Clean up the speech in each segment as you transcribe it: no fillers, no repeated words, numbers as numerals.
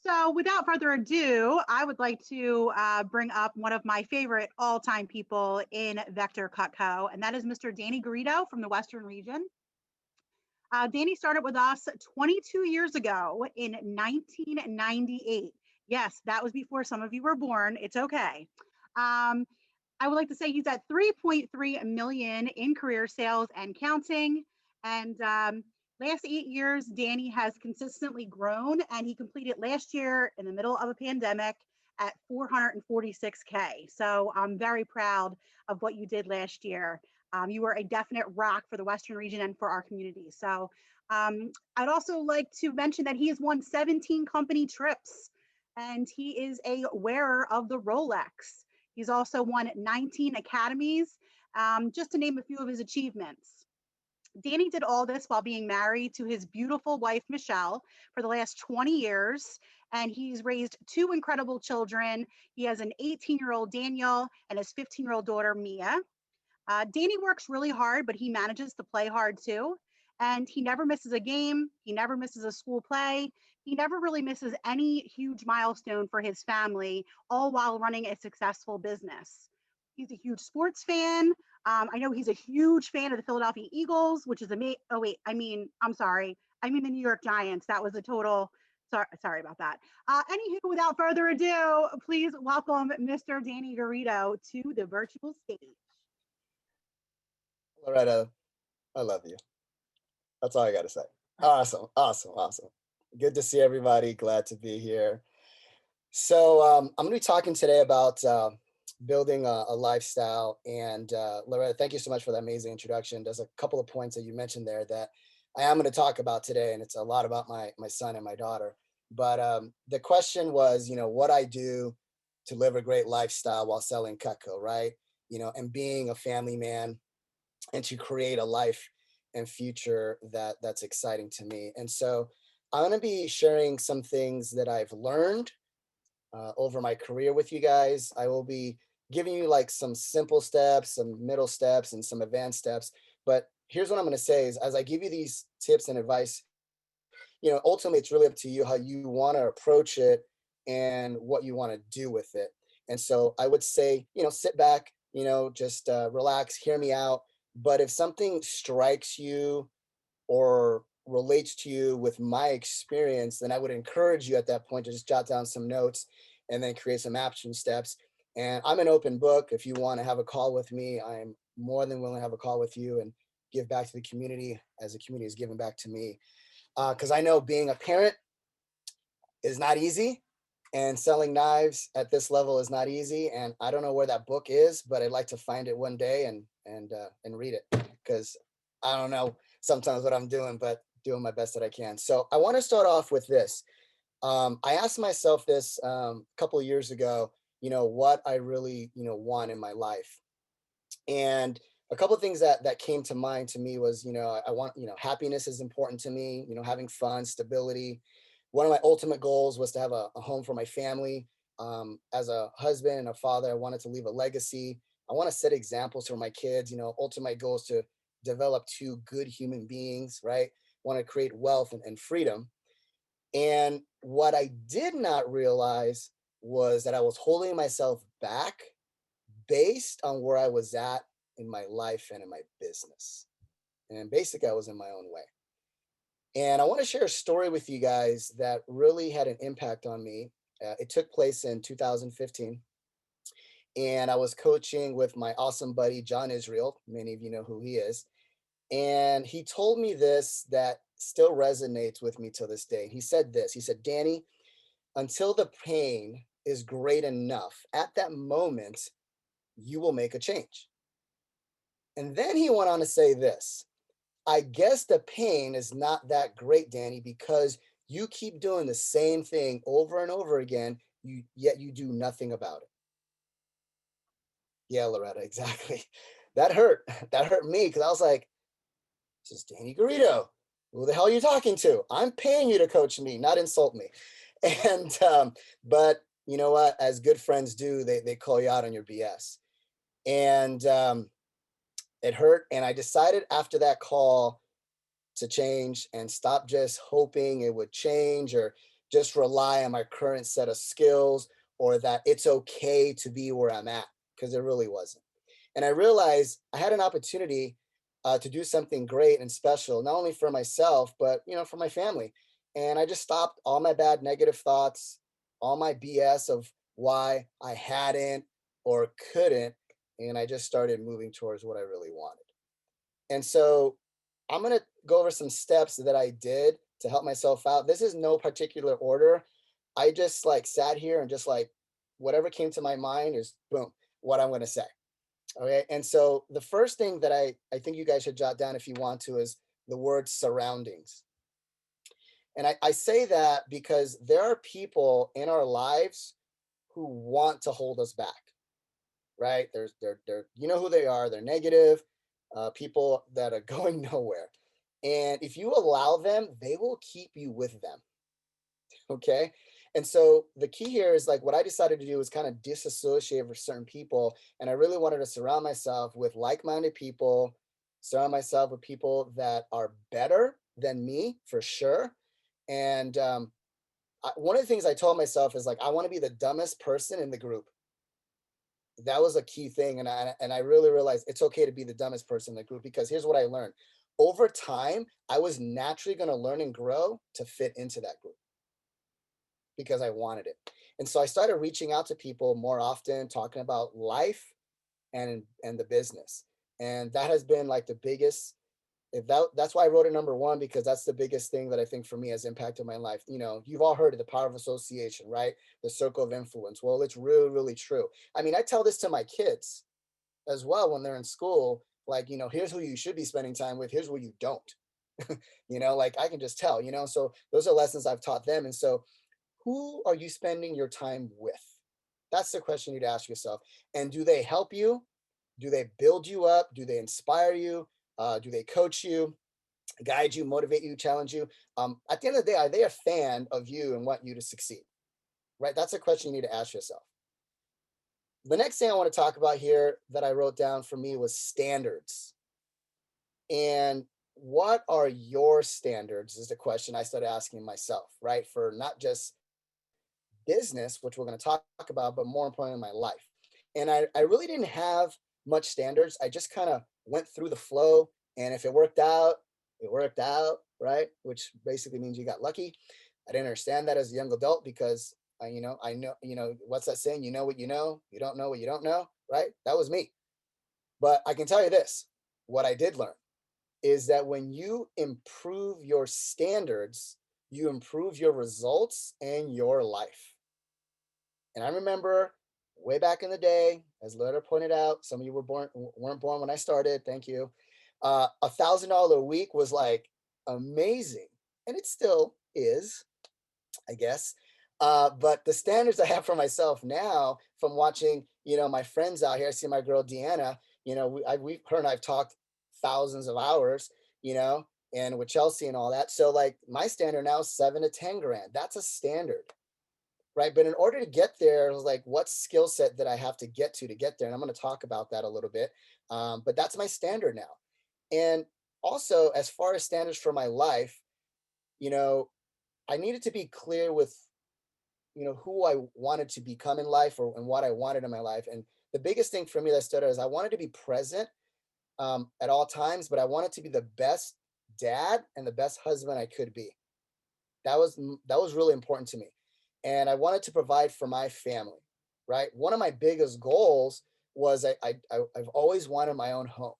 So, without further ado, I would like to bring up one of my favorite all time people in Vector Cutco, and that is Mr. Danny Guerrido from the Western region. Danny started with us 22 years ago in 1998. Yes, that was before some of you were born. It's okay. Um, I would like to say he's at 3.3 million in career sales and counting. And last 8 years, Danny has consistently grown, and he completed last year in the middle of a pandemic at 446K. So I'm very proud of what you did last year. You were a definite rock for the Western region and for our community. So I'd also like to mention that he has won 17 company trips, and he is a wearer of the Rolex. He's also won 19 academies, just to name a few of his achievements. Danny did all this while being married to his beautiful wife, Michelle, for the last 20 years. And he's raised two incredible children. He has an 18-year-old Daniel and his 15-year-old daughter, Mia. Danny works really hard, but he manages to play hard too. And he never misses a game. He never misses a school play. He never really misses any huge milestone for his family, all while running a successful business. He's a huge sports fan. I know he's a huge fan of the Philadelphia Eagles, which is amazing. Oh, wait, I'm sorry. I mean the New York Giants. That was a total, sorry about that. Anywho, without further ado, please welcome Mr. Danny Guerrido to the virtual stage. Loretta, I love you. That's all I got to say. Awesome, awesome, awesome. Good to see everybody. Glad to be here. So I'm going to be talking today about building a lifestyle. And Loretta, thank you so much for that amazing introduction. There's a couple of points that you mentioned there that I am going to talk about today, and it's a lot about my son and my daughter. But the question was, what I do to live a great lifestyle while selling Cutco, right? And being a family man, and to create a life and future that's exciting to me. And so I'm going to be sharing some things that I've learned over my career with you guys. I will be giving you like some simple steps, some middle steps, and some advanced steps. But here's what I'm going to say is, as I give you these tips and advice, ultimately it's really up to you how you want to approach it and what you want to do with it. And so I would say, sit back, just relax, hear me out. But if something strikes you or relates to you with my experience, then I would encourage you at that point to just jot down some notes and then create some action steps. And I'm an open book. If you want to have a call with me, I'm more than willing to have a call with you and give back to the community as the community is giving back to me. Because I know being a parent is not easy, and selling knives at this level is not easy. And I don't know where that book is, but I'd like to find it one day and read it, because I don't know sometimes what I'm doing, but doing my best that I can. So I want to start off with this. I asked myself this a couple of years ago, what I really, want in my life. And a couple of things that came to mind to me was, I want, happiness is important to me, having fun, stability. One of my ultimate goals was to have a home for my family. As a husband and a father, I wanted to leave a legacy. I want to set examples for my kids. Ultimate goal is to develop two good human beings, right? Want to create wealth and freedom. And what I did not realize was that I was holding myself back based on where I was at in my life and in my business. And basically, I was in my own way. And I want to share a story with you guys that really had an impact on me. It took place in 2015. And I was coaching with my awesome buddy, John Israel. Many of you know who he is. And he told me this that still resonates with me till this day. He said this, he said, Danny, until the pain is great enough, at that moment, you will make a change. And then he went on to say this, I guess the pain is not that great, Danny, because you keep doing the same thing over and over again, yet you do nothing about it. Yeah, Loretta, exactly. That hurt. That hurt me, because I was like, this is Danny Guerrido. Who the hell are you talking to? I'm paying you to coach me, not insult me. And but you know what? As good friends do, they call you out on your BS. And it hurt. And I decided after that call to change and stop just hoping it would change or just rely on my current set of skills or that it's okay to be where I'm at, because it really wasn't. And I realized I had an opportunity to do something great and special, not only for myself, but for my family. And I just stopped all my bad negative thoughts, all my BS of why I hadn't or couldn't, and I just started moving towards what I really wanted. And so I'm going to go over some steps that I did to help myself out. This is no particular order. I just like sat here and just like whatever came to my mind is boom, what I'm going to say. Okay. And so the first thing that I think you guys should jot down if you want to is the word surroundings. And I say that because there are people in our lives who want to hold us back, right? They're you know who they are. They're negative, people that are going nowhere. And if you allow them, they will keep you with them. Okay. And so the key here is like what I decided to do is kind of disassociate with certain people. And I really wanted to surround myself with like minded people, surround myself with people that are better than me for sure. And one of the things I told myself is like, I want to be the dumbest person in the group. That was a key thing. And I really realized it's okay to be the dumbest person in the group, because here's what I learned. Over time, I was naturally going to learn and grow to fit into that group because I wanted it. And so I started reaching out to people more often, talking about life and the business. And that has been like the biggest, that's why I wrote it number one, because that's the biggest thing that I think for me has impacted my life. You've all heard of the power of association, right? The circle of influence. Well, it's really, really true. I mean, I tell this to my kids as well when they're in school, like, here's who you should be spending time with, here's who you don't. Like I can just tell, so those are lessons I've taught them. And so who are you spending your time with? That's the question you'd ask yourself. And do they help you? Do they build you up? Do they inspire you? Do they coach you, guide you, motivate you, challenge you? At the end of the day, are they a fan of you and want you to succeed? Right? That's a question you need to ask yourself. The next thing I want to talk about here that I wrote down for me was standards. And what are your standards is the question I started asking myself, right? For not just business, which we're going to talk about, but more importantly, my life. And I really didn't have much standards. I just kind of went through the flow. And if it worked out, it worked out, right? Which basically means you got lucky. I didn't understand that as a young adult because I know, what's that saying? You know what you know, you don't know what you don't know, right? That was me. But I can tell you this, what I did learn is that when you improve your standards, you improve your results and your life. And I remember way back in the day, as Loretta pointed out, some of you weren't born when I started. Thank you. $1,000 a week was like amazing, and it still is, I guess. But the standards I have for myself now, from watching, my friends out here. I see my girl Deanna. Her and I've talked thousands of hours. And with Chelsea and all that. So like my standard now is 7 to 10 grand. That's a standard, right? But in order to get there, it was like, what skill set did I have to get there? And I'm going to talk about that a little bit. But that's my standard now. And also, as far as standards for my life, you know, I needed to be clear with, who I wanted to become in life and what I wanted in my life. And the biggest thing for me that stood out is I wanted to be present at all times, but I wanted to be the best dad and the best husband I could be. That was really important to me. And I wanted to provide for my family, right? One of my biggest goals was I've always wanted my own home,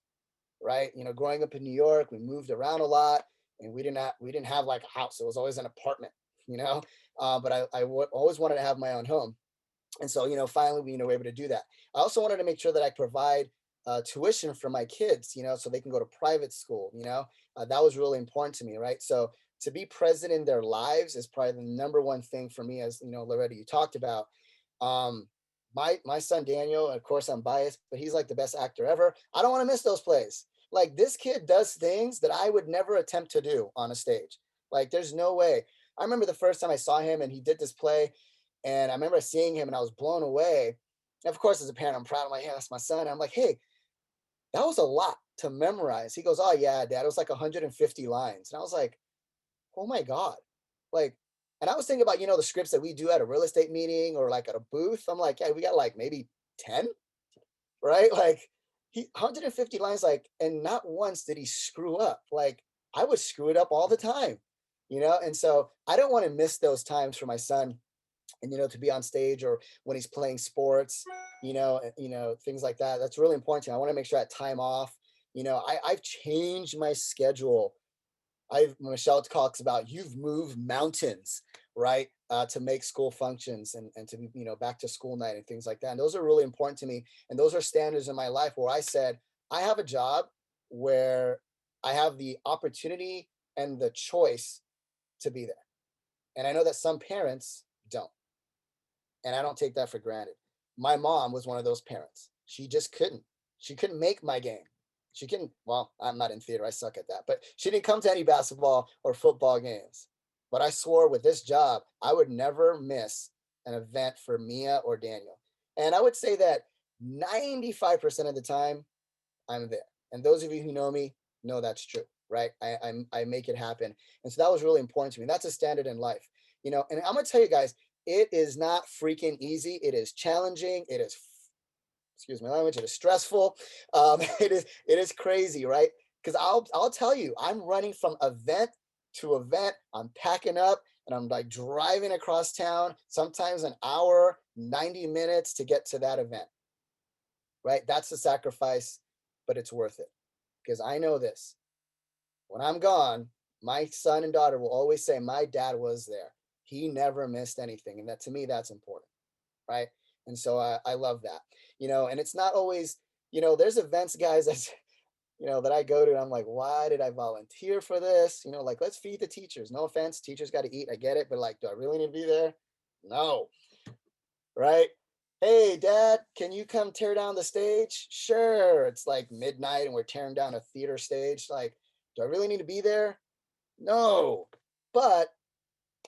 right? Growing up in New York, we moved around a lot, and we didn't have like a house. It was always an apartment, you know. But always wanted to have my own home, and so finally we were able to do that. I also wanted to make sure that I provide tuition for my kids, so they can go to private school. That was really important to me, right? So to be present in their lives is probably the number one thing for me, as Loretta, you talked about. um my son Daniel, of course I'm biased, but he's like the best actor ever. I don't want to miss those plays. Like, this kid does things that I would never attempt to do on a stage. Like, there's no way. I remember the first time I saw him and he did this play, and I remember seeing him and I was blown away. And of course, as a parent, I'm proud. I'm like, hey, that's my son. I'm like, hey, that was a lot to memorize. He goes, oh yeah, dad, it was like 150 lines. And I was like, oh my God. Like, And I was thinking about, the scripts that we do at a real estate meeting or like at a booth. I'm like, yeah, we got like maybe 10, right? Like 150 lines, like, and not once did he screw up. Like I would screw it up all the time, And so I don't want to miss those times for my son and, to be on stage or when he's playing sports, things like that. That's really important to me. I want to make sure I have time off. I've changed my schedule. Michelle talks about you've moved mountains, right? To make school functions and to be, back to school night and things like that. And those are really important to me. And those are standards in my life where I said, I have a job where I have the opportunity and the choice to be there. And I know that some parents don't. And I don't take that for granted. My mom was one of those parents. She just couldn't. She couldn't make my game. She couldn't, well, I'm not in theater. I suck at that. But she didn't come to any basketball or football games. But I swore with this job, I would never miss an event for Mia or Daniel. And I would say that 95% of the time, I'm there. And those of you who know me know that's true, right? I make it happen. And so that was really important to me. That's a standard in life, and I'm going to tell you guys, it is not freaking easy. It is challenging. It is, excuse my language, it is stressful. It is crazy, right? Because I'll tell you, I'm running from event to event. I'm packing up and I'm like driving across town, sometimes an hour, 90 minutes to get to that event, right? That's the sacrifice, but it's worth it. Because I know this, when I'm gone, my son and daughter will always say, my dad was there. He never missed anything. And that, to me, that's important, right? And so I love that, and it's not always, there's events, guys, that's, that I go to, and I'm like, why did I volunteer for this? Like, let's feed the teachers. No offense, teachers got to eat. I get it. But like, do I really need to be there? No. Right? Hey, Dad, can you come tear down the stage? Sure. It's like midnight and we're tearing down a theater stage. Like, do I really need to be there? No. But,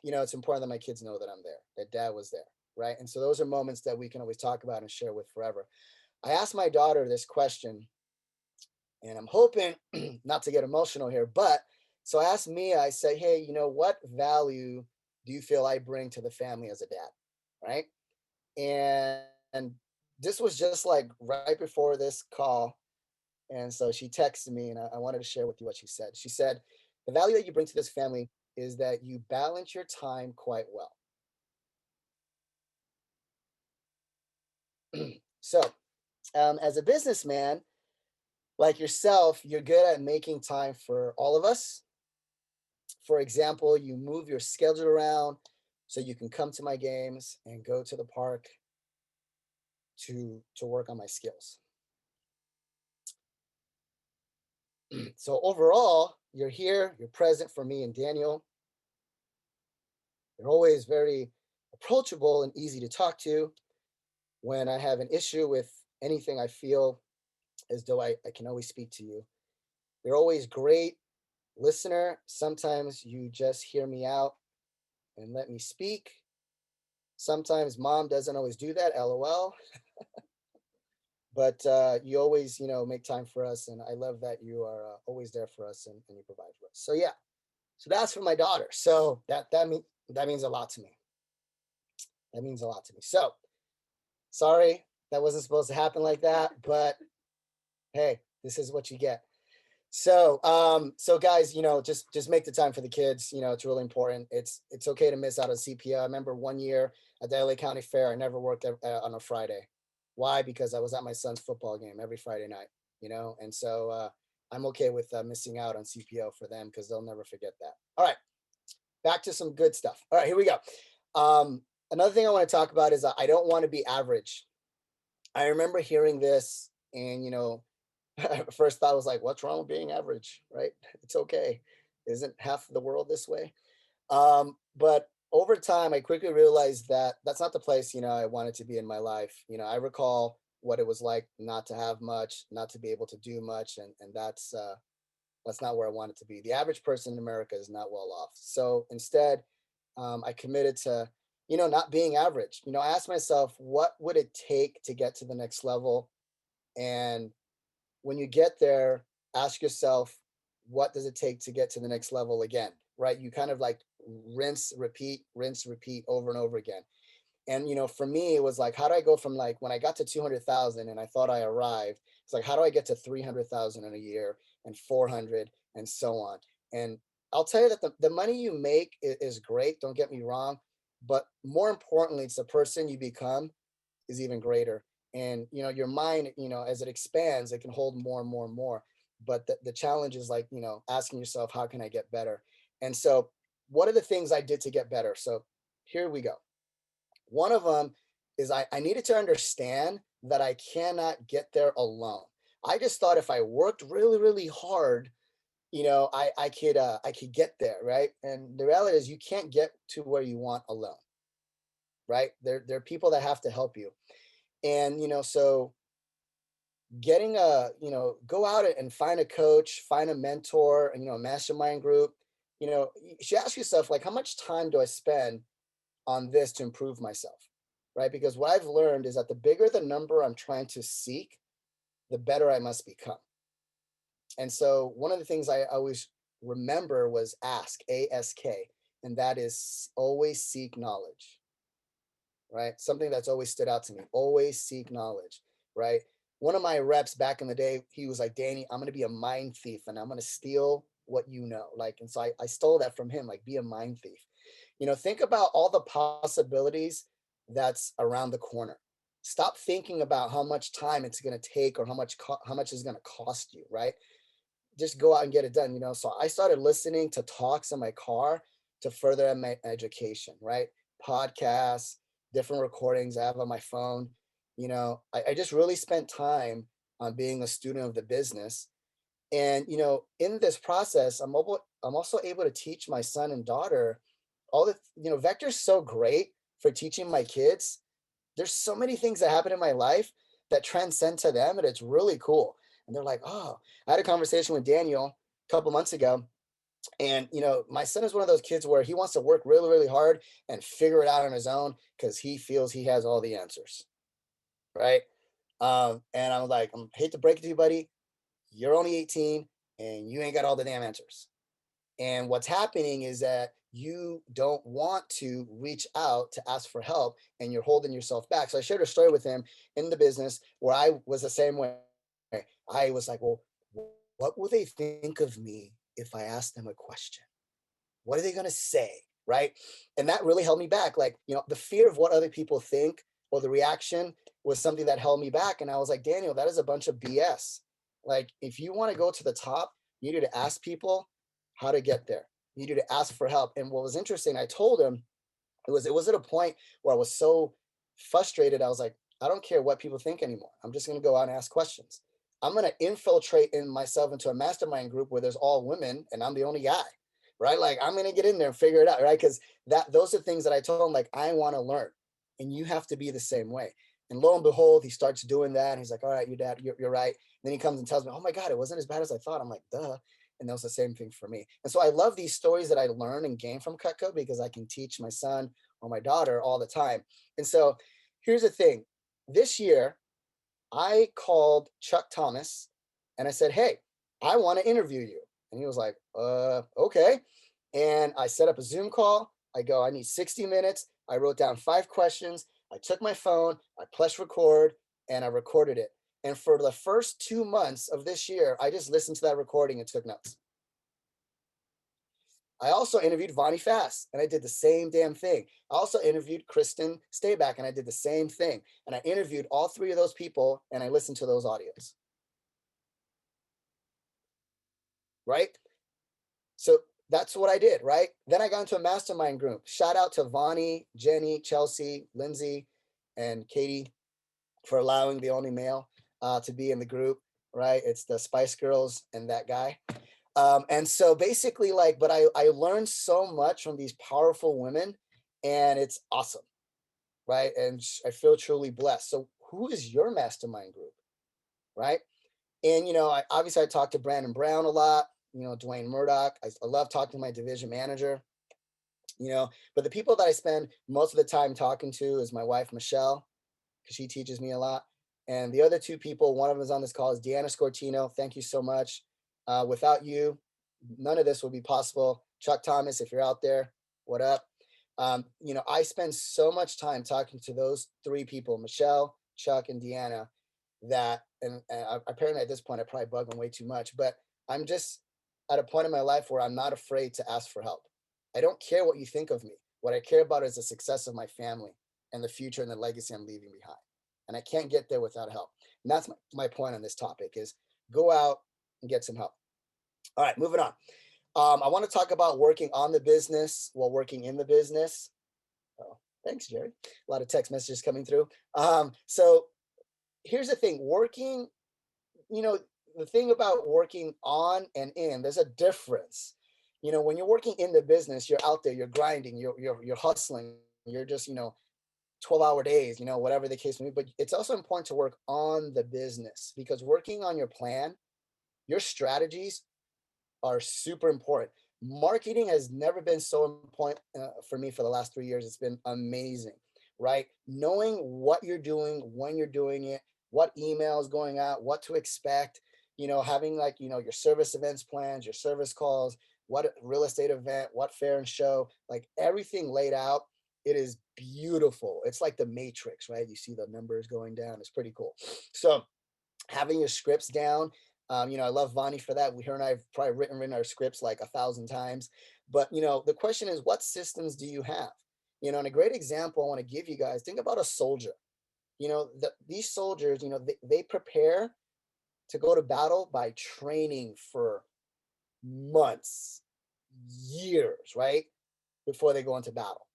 it's important that my kids know that I'm there, that Dad was there. Right. And so those are moments that we can always talk about and share with forever. I asked my daughter this question, and I'm hoping not to get emotional here, but so I asked Mia, I said, hey, what value do you feel I bring to the family as a dad? Right. And this was just like right before this call. And so she texted me, and I wanted to share with you what she said. She said, the value that you bring to this family is that you balance your time quite well. So, as a businessman like yourself, you're good at making time for all of us. For example, you move your schedule around so you can come to my games and go to the park to work on my skills. So overall, you're here, you're present for me and Daniel. You're always very approachable and easy to talk to. When I have an issue with anything, I feel as though I can always speak to you. You're always great listener. Sometimes you just hear me out and let me speak. Sometimes mom doesn't always do that, LOL. But you always, make time for us. And I love that you are always there for us and you provide for us. So yeah, so that's for my daughter. So that means a lot to me. That means a lot to me. So sorry, that wasn't supposed to happen like that, but hey, this is what you get. So guys, just make the time for the kids. It's really important. It's okay to miss out on CPO. I remember one year at the LA County Fair, I never worked on a Friday. Why? Because I was at my son's football game every Friday night. And so I'm okay with missing out on CPO for them because they'll never forget that. All right, back to some good stuff. All right, here we go. Another thing I want to talk about is I don't want to be average. I remember hearing this, and first thought was like, what's wrong with being average, right? It's okay. Isn't half the world this way? But over time, I quickly realized that that's not the place, I wanted to be in my life. I recall what it was like not to have much, not to be able to do much. And that's not where I wanted to be. The average person in America is not well off. So instead, I committed to, not being average. I asked myself, what would it take to get to the next level? And when you get there, ask yourself, what does it take to get to the next level again, right? You kind of like rinse, repeat over and over again. And, for me, it was like, how do I go from like when I got to 200,000 and I thought I arrived, it's like, how do I get to 300,000 in a year and 400 and so on? And I'll tell you that the money you make is great. Don't get me wrong. But more importantly, it's the person you become is even greater. And, your mind, as it expands, it can hold more and more and more. But the challenge is like, asking yourself, how can I get better? And so what are the things I did to get better? So here we go. One of them is I needed to understand that I cannot get there alone. I just thought if I worked really, really hard, I could get there, right? And the reality is you can't get to where you want alone, right? There are people that have to help you. And so getting go out and find a coach, find a mentor, and a mastermind group. You should ask yourself, like, how much time do I spend on this to improve myself, right? Because what I've learned is that the bigger the number I'm trying to seek, the better I must become. And so one of the things I always remember was ASK, and that is always seek knowledge, right? Something that's always stood out to me, always seek knowledge, right? One of my reps back in the day, he was like, Danny, I'm going to be a mind thief and I'm going to steal what you know. Like, and so I stole that from him, like, be a mind thief. Think about all the possibilities that's around the corner. Stop thinking about how much time it's going to take or how much is going to cost you, right? Just go out and get it done. So I started listening to talks in my car to further my education, right? Podcasts, different recordings I have on my phone. I just really spent time on being a student of the business. And, in this process, I'm also able to teach my son and daughter all the, Vector's so great for teaching my kids. There's so many things that happen in my life that transcend to them, and it's really cool. And they're like, oh, I had a conversation with Daniel a couple months ago. And, my son is one of those kids where he wants to work really, really hard and figure it out on his own because he feels he has all the answers. Right. And I'm like, I hate to break it to you, buddy. You're only 18 and you ain't got all the damn answers. And what's happening is that you don't want to reach out to ask for help and you're holding yourself back. So I shared a story with him in the business where I was the same way. I was like, well, what will they think of me if I ask them a question? What are they going to say? Right. And that really held me back. Like, the fear of what other people think or the reaction was something that held me back. And I was like, Daniel, that is a bunch of BS. Like, if you want to go to the top, you need to ask people how to get there. You need to ask for help. And what was interesting, I told him it was at a point where I was so frustrated. I was like, I don't care what people think anymore. I'm just going to go out and ask questions. I'm going to infiltrate in myself into a mastermind group where there's all women and I'm the only guy, right? Like, I'm going to get in there and figure it out, right? Because those are things that I told him, like, I want to learn and you have to be the same way. And lo and behold, he starts doing that. And he's like, all right, you're right. And then he comes and tells me, oh my God, it wasn't as bad as I thought. I'm like, duh. And that was the same thing for me. And so I love these stories that I learn and gain from Cutco because I can teach my son or my daughter all the time. And so here's the thing. This year, I called Chuck Thomas and I said, hey, I want to interview you. And he was like, okay. And I set up a Zoom call. I go, I need 60 minutes. I wrote down 5 questions. I took my phone, I pressed record, and I recorded it. And for the first 2 months of this year, I just listened to that recording and took notes. I also interviewed Vonnie Fass and I did the same damn thing. I also interviewed Kristen Stayback and I did the same thing. And I interviewed all 3 of those people and I listened to those audios. Right? So that's what I did, right? Then I got into a mastermind group. Shout out to Vonnie, Jenny, Chelsea, Lindsay, and Katie for allowing the only male to be in the group, right? It's the Spice Girls and that guy. And so basically, like, but I learned so much from these powerful women and it's awesome, right? And I feel truly blessed. So who is your mastermind group, right? And, I talked to Brandon Brown a lot, Dwayne Murdoch. I love talking to my division manager, but the people that I spend most of the time talking to is my wife, Michelle, because she teaches me a lot. And the other 2 people, one of them is on this call, is Deanna Scortino. Thank you so much. Without you, none of this would be possible. Chuck Thomas, if you're out there, what up? You know, I spend so much time talking to those three people, Michelle, Chuck, and Deanna, that, apparently at this point, I probably bug them way too much, but I'm just at a point in my life where I'm not afraid to ask for help. I don't care what you think of me. What I care about is the success of my family and the future and the legacy I'm leaving behind. And I can't get there without help. And that's my point on this topic is go out and get some help. All right, moving on. I want to talk about working on the business while working in the business. Oh, thanks, Jerry. A lot of text messages coming through. So here's the thing, working, you know, the thing about working on and in, there's a difference. You know, when you're working in the business, you're out there, you're grinding, you're hustling, you're just, you know, 12-hour days, you know, whatever the case may be. But it's also important to work on the business because working on your plan, your strategies are super important. Marketing has never been so important for me for the last 3 years. It's been amazing, right? Knowing what you're doing, when you're doing it, what emails going out, what to expect, you know, having like, you know, your service events plans, your service calls, what real estate event, what fair and show, like everything laid out. It is beautiful. It's like the Matrix, right? You see the numbers going down. It's pretty cool. So having your scripts down. You know, I love Vani for that. Her and I have probably written our scripts like 1,000 times. But, you know, the question is, what systems do you have? You know, and a great example I want to give you guys, think about a soldier. You know, these soldiers, you know, they prepare to go to battle by training for months, years, right? Before they go into battle,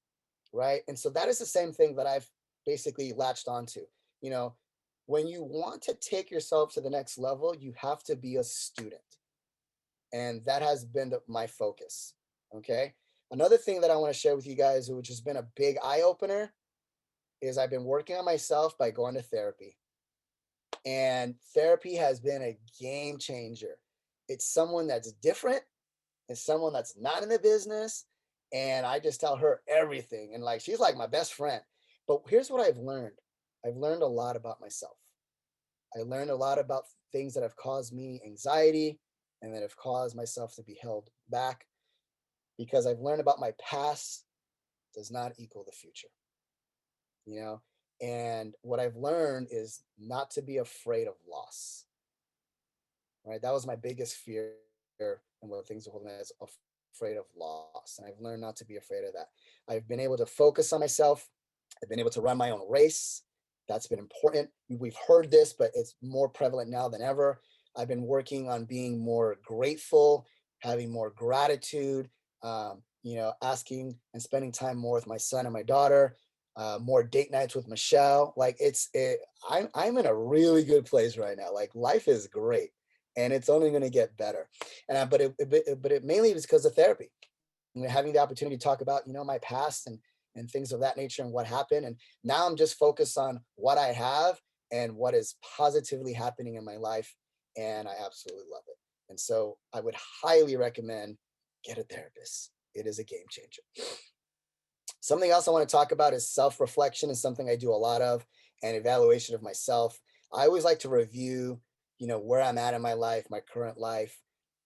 right? And so that is the same thing that I've basically latched onto. You know, when you want to take yourself to the next level, you have to be a student. And that has been my focus. Okay. Another thing that I want to share with you guys, which has been a big eye opener, is I've been working on myself by going to therapy. And therapy has been a game changer. It's someone that's different, it's someone that's not in the business. And I just tell her everything. And like, she's like my best friend. But here's what I've learned a lot about myself. I learned a lot about things that have caused me anxiety and that have caused myself to be held back because I've learned about my past does not equal the future, you know? And what I've learned is not to be afraid of loss, right? That was my biggest fear and what things are holding me as afraid of loss. And I've learned not to be afraid of that. I've been able to focus on myself. I've been able to run my own race. That's been important. We've heard this, but it's more prevalent now than ever. I've been working on being more grateful, having more gratitude, you know, asking and spending time more with my son and my daughter, more date nights with Michelle. Like I'm in a really good place right now. Like life is great, and it's only going to get better. And but it mainly was because of therapy. You know, having the opportunity to talk about, you know, my past and things of that nature and what happened. And now I'm just focused on what I have and what is positively happening in my life. And I absolutely love it. And so I would highly recommend get a therapist. It is a game changer. Something else I want to talk about is self-reflection is something I do a lot of, and evaluation of myself. I always like to review, you know, where I'm at in my life, my current life.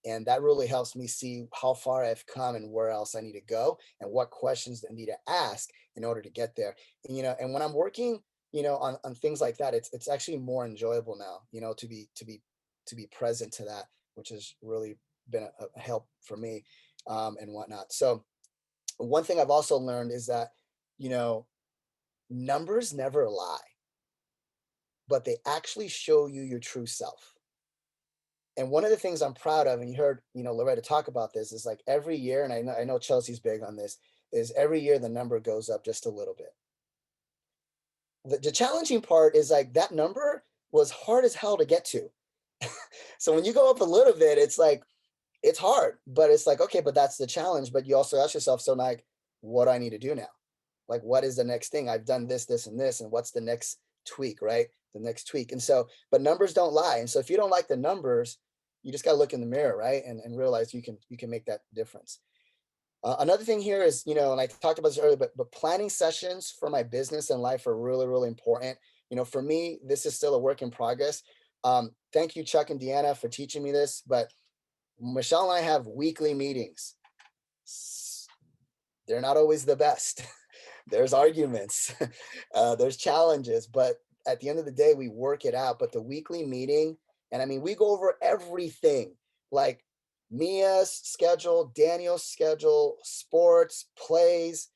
And that really helps me see how far I've come and where else I need to go and what questions I need to ask in order to get there. And, you know, and when I'm working, you know, on things like that, it's actually more enjoyable now, you know, to be present to that, which has really been a help for me and whatnot. So one thing I've also learned is that, you know, numbers never lie, but they actually show you your true self. And one of the things I'm proud of, and you heard, you know, Loretta talk about this, is like every year, and I know Chelsea's big on this, is every year the number goes up just a little bit. The challenging part is like that number was hard as hell to get to. So when you go up a little bit, it's like, it's hard, but it's like, okay, but that's the challenge. But you also ask yourself, so like, what do I need to do now? Like, what is the next thing? I've done this, this, and this, and what's the next tweak, right? The next tweak. And so, but numbers don't lie. And so if you don't like the numbers, you just got to look in the mirror, right? And realize you can make that difference. Another thing here is, you know, and I talked about this earlier, but planning sessions for my business and life are really, really important. You know, for me, this is still a work in progress. Thank you, Chuck and Deanna, for teaching me this, but Michelle and I have weekly meetings. They're not always the best. There's arguments, there's challenges, but at the end of the day, we work it out. But the weekly meeting, and I mean, we go over everything, like Mia's schedule, Daniel's schedule, sports, plays,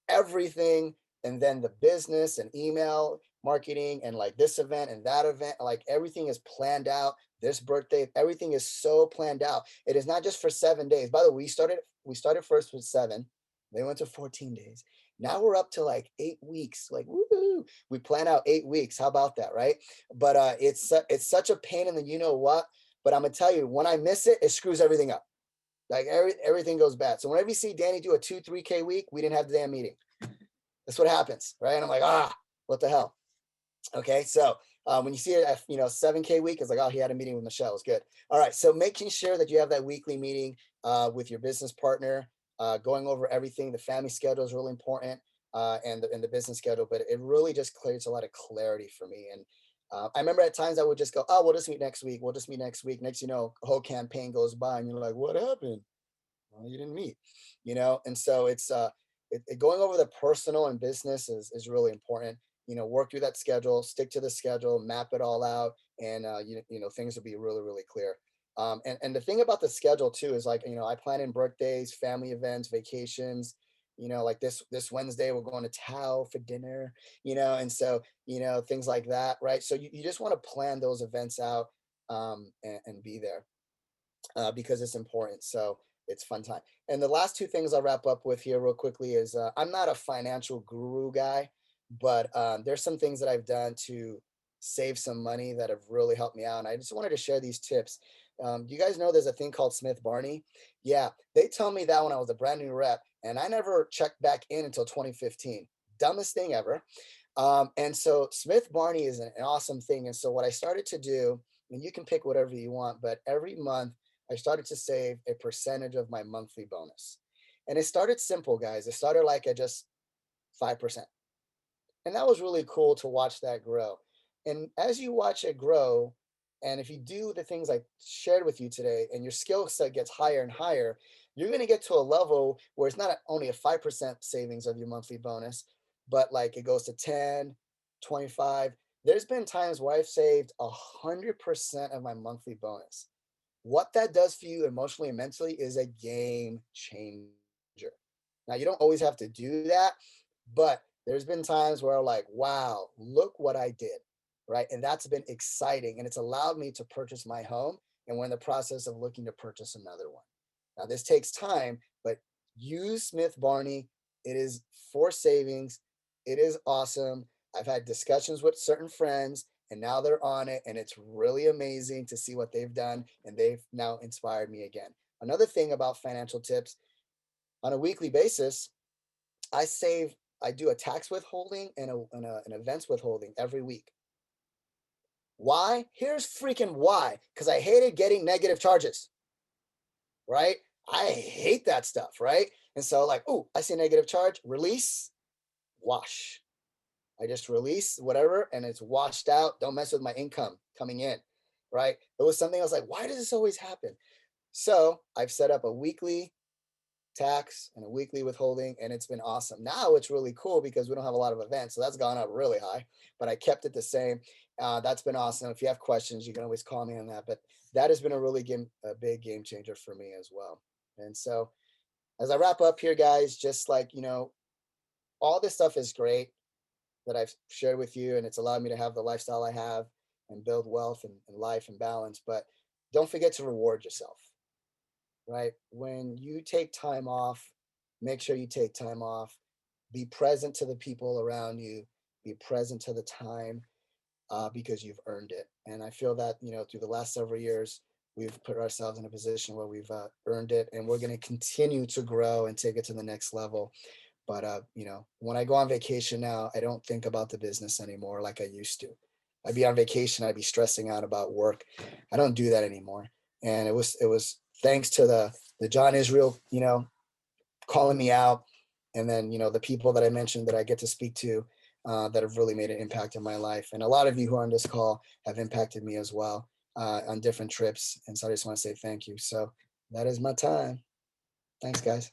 everything, and then the business and email marketing and like this event and that event, like everything is planned out. This birthday, everything is so planned out. It is not just for 7 days. By the way, we started first with 7, they went to 14 days. Now we're up to like 8 weeks. Like, woo, we plan out 8 weeks. How about that, right? But it's such a pain in the you know what. But I'm gonna tell you, when I miss it, it screws everything up. Like everything goes bad. So whenever you see Danny do a 2-3K week, we didn't have the damn meeting. That's what happens, right? And I'm like, what the hell? Okay, so when you see it at 7K week, it's like, oh, he had a meeting with Michelle. It's good. All right, so making sure that you have that weekly meeting with your business partner, going over everything. The family schedule is really important, and the business schedule, but it really just creates a lot of clarity for me. And I remember at times I would just go, oh, we'll just meet next week. We'll just meet next week. Next, a whole campaign goes by, and you're like, what happened? Well, you didn't meet, And so it's going over the personal and business is really important. Work through that schedule, stick to the schedule, map it all out, and things will be really, really clear. And the thing about the schedule too is like, I plan in birthdays, family events, vacations. Like this Wednesday we're going to Tao for dinner. And so things like that, right? So you just want to plan those events out, and be there, because it's important. So it's fun time. And the last two things I'll wrap up with here real quickly is I'm not a financial guru guy, but there's some things that I've done to save some money that have really helped me out. And I just wanted to share these tips. Do you guys know there's a thing called Smith Barney? Yeah, they told me that when I was a brand new rep, and I never checked back in until 2015. Dumbest thing ever. And so Smith Barney is an awesome thing. And so what I started to do, and you can pick whatever you want, but every month I started to save a percentage of my monthly bonus. And it started simple, guys. It started like at just 5%. And that was really cool to watch that grow. And as you watch it grow, and if you do the things I shared with you today and your skill set gets higher and higher, you're going to get to a level where it's not only a 5% savings of your monthly bonus, but like it goes to 10, 25. There's been times where I've saved 100% of my monthly bonus. What that does for you emotionally and mentally is a game changer. Now, you don't always have to do that, but there's been times where I'm like, wow, look what I did, right? And that's been exciting. And it's allowed me to purchase my home. And we're in the process of looking to purchase another one. Now, this takes time, but use Smith Barney. It is for savings. It is awesome. I've had discussions with certain friends, and now they're on it, and it's really amazing to see what they've done, and they've now inspired me again. Another thing about financial tips, on a weekly basis, I do a tax withholding and an events withholding every week. Why? Here's freaking why. Because I hated getting negative charges, right? I hate that stuff, right? And so like, oh, I see a negative charge, release, wash. I just release whatever and it's washed out. Don't mess with my income coming in, right? It was something I was like, why does this always happen? So I've set up a weekly tax and a weekly withholding, and it's been awesome. Now it's really cool because we don't have a lot of events, so that's gone up really high, but I kept it the same. That's been awesome. If you have questions, you can always call me on that, but that has been a big game changer for me as well. And so as I wrap up here, guys, just like, all this stuff is great that I've shared with you, and it's allowed me to have the lifestyle I have and build wealth and life and balance. But don't forget to reward yourself, right? When you take time off, make sure you take time off. Be present to the people around you. Be present to the time, because you've earned it. And I feel that, through the last several years, we've put ourselves in a position where we've earned it, and we're going to continue to grow and take it to the next level. But when I go on vacation now, I don't think about the business anymore like I used to. I'd be on vacation, I'd be stressing out about work. I don't do that anymore. And it was thanks to the John Israel, calling me out, and then the people that I mentioned that I get to speak to, that have really made an impact in my life. And a lot of you who are on this call have impacted me as well, on different trips. And so I just want to say thank you. So that is my time. Thanks, guys.